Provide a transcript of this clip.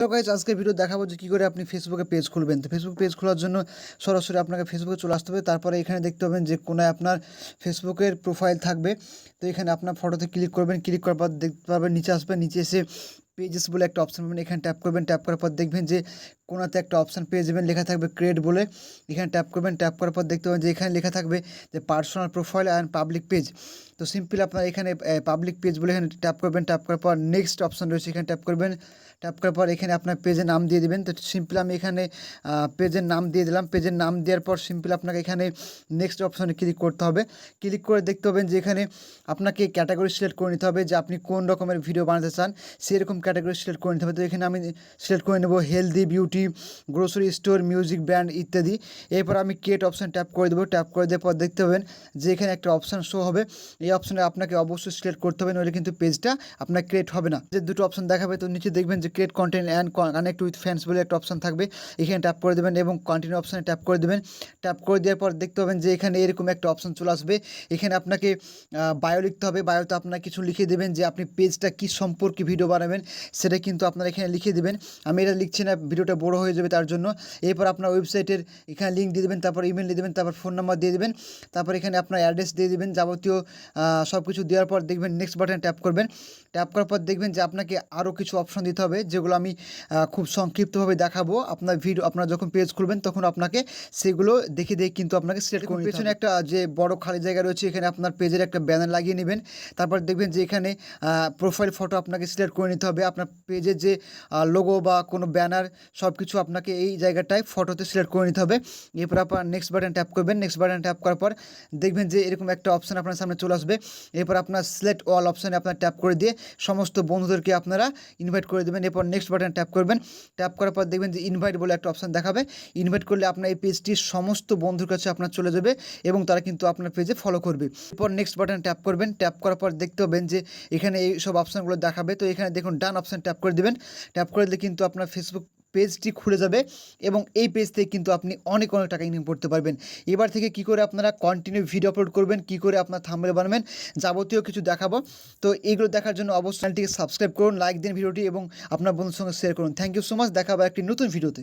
তো গাইস আজকের ভিডিও দেখাবো যে কী করে আপনি ফেসবুকে পেজ খুলবেন। তো ফেসবুক পেজ খোলার জন্য সরাসরি আপনাকে ফেসবুকে চলে আসতে হবে। তারপরে এখানে দেখতে পাবেন যে কোনায় আপনার ফেসবুকের প্রোফাইল থাকবে। তো এখানে আপনার ফটোতে ক্লিক করবেন, ক্লিক করার পর দেখতে পাবেন নিচে আসবে, নিচে এসে পেজেস বলে একটা অপশান পাবেন, এখানে ট্যাপ করবেন। ট্যাপ করার পর দেখবেন যে কোনাতে একটা অপশান পেয়ে যাবেন, লেখা থাকবে ক্রিয়েট বলে। এখানে ট্যাপ করবেন, ট্যাপ করার পর দেখতে পাবেন যে এখানে লেখা থাকবে যে personal profile and public page. তো সিম্পল আপনার এখানে পাবলিক পেজ বলে এখানে ট্যাপ করবেন। ট্যাপ করার পর নেক্সট অপশান রয়েছে, এখানে ট্যাপ করবেন। ট্যাপ করার পর এখানে আপনার পেজের নাম দিয়ে দেবেন। তো সিম্পল আমি এখানে পেজের নাম দিয়ে দিলাম। পেজের নাম দেওয়ার পর সিম্পল আপনাকে এখানে নেক্সট অপশানে ক্লিক করতে হবে। ক্লিক করে দেখতে পাবেন যে এখানে আপনাকে ক্যাটাগরি সিলেক্ট করে নিতে হবে যে আপনি কোন রকমের ভিডিও বানাতে চান, সেরকম ক্যাটাগরি সিলেক্ট করে নিতে হবে। তো এখানে আমি সিলেক্ট করে নেব healthy, beauty, grocery store, music, brand ইত্যাদি। এরপর আমি ক্রিয়েট অপশান ট্যাপ করে দেবো। ট্যাপ করে দেওয়ার পর দেখতে পাবেন যে এখানে একটা অপশান শো হবে। এই অপশানে আপনাকে অবশ্যই সিলেক্ট করতে হবে, নইলে কিন্তু পেজটা আপনার ক্রিয়েট হবে না। যে দুটো অপশান দেখাবে, তো নিচে দেখবেন যে create content and connect with fans বলে একটা অপশান থাকবে। এখানে ট্যাপ করে দেবেন এবং কন্টিনিউ অপশানে ট্যাপ করে দেবেন। ট্যাপ করে দেওয়ার পর দেখতে পাবেন যে এখানে এরকম একটা অপশান চলে আসবে। এখানে আপনাকে বায়ো লিখতে হবে। বায়োতে আপনার কিছু লিখে দেবেন যে আপনি পেজটা কী সম্পর্কে ভিডিও বানাবেন, সেটা কিন্তু আপনারা এখানে লিখে দেবেন। আমি এটা লিখছি না, ভিডিওটা বড় হয়ে যাবে তার জন্য। এরপর আপনার ওয়েবসাইটের এখানে লিঙ্ক দিয়ে দেবেন, তারপর ইমেল দিয়ে দেবেন, তারপর ফোন নাম্বার দিয়ে দেবেন, তারপর এখানে আপনার অ্যাড্রেস দিয়ে দেবেন। যাবতীয় সব কিছু দেওয়ার পর দেখবেন নেক্সট বাটনে ট্যাপ করবেন। ট্যাপ করার পর দেখবেন যে আপনাকে আরও কিছু অপশন দিতে হবে, যেগুলো আমি খুব সংক্ষিপ্তভাবে দেখাবো। আপনার ভিডিও আপনারা যখন পেজ খুলবেন তখন আপনাকে সেগুলো দেখে কিন্তু আপনাকে সিলেক্ট করে পেছনে একটা যে বড় খালি জায়গা রয়েছে, এখানে আপনার পেজের একটা ব্যানার লাগিয়ে নেবেন। তারপর দেখবেন যে এখানে প্রোফাইল ফটো আপনাকে সিলেক্ট করে নিতে হবে। আপনার পেজের যে লোগো বা কোনো ব্যানার সব কিছু আপনাকে এই জায়গাটায় ফটোতে সিলেক্ট করে নিতে হবে। এরপর আপনার নেক্সট বাটন ট্যাপ করবেন। নেক্সট বাটন ট্যাপ করার পর দেখবেন যে এরকম একটা অপশান আপনার সামনে চলে আসবে। এরপর আপনার সিলেক্ট অল অপশানে আপনার ট্যাপ করে দিয়ে সমস্ত বন্ধুদেরকে আপনারা ইনভাইট করে দেবেন। এরপর নেক্সট বাটন ট্যাপ করবেন। ট্যাপ করার পর দেখবেন যে ইনভাইট বলে একটা অপশান দেখাবে। ইনভাইট করলে আপনার এই পেজটি সমস্ত বন্ধুর কাছে আপনার চলে যাবে এবং তারা কিন্তু আপনার পেজে ফলো করবে। এরপর নেক্সট বাটন ট্যাপ করবেন। ট্যাপ করার পর দেখতে পাবেন যে এখানে এই সব অপশানগুলো দেখাবে। তো এখানে দেখুন ডান অপশান ট্যাপ করে দেবেন। ট্যাপ করে দিলে কিন্তু আপনার ফেসবুক পেজটি খুলে যাবে এবং এই পেজ থেকে কিন্তু আপনি অনেক টাকা ইনকাম করতে পারবেন। এবার থেকে কি করে আপনারা কন্টিনিউ ভিডিও আপলোড করবেন, কি করে আপনার থাম্বনেল বানাবেন, যাবতীয় কিছু দেখাবো। তো এইগুলো দেখার জন্য অবশ্যই চ্যানেলটিকে সাবস্ক্রাইব করুন, লাইক দিন ভিডিওটি এবং আপনার বন্ধুর সঙ্গে শেয়ার করুন। Thank you so much. দেখা হবে একটি নতুন ভিডিওতে।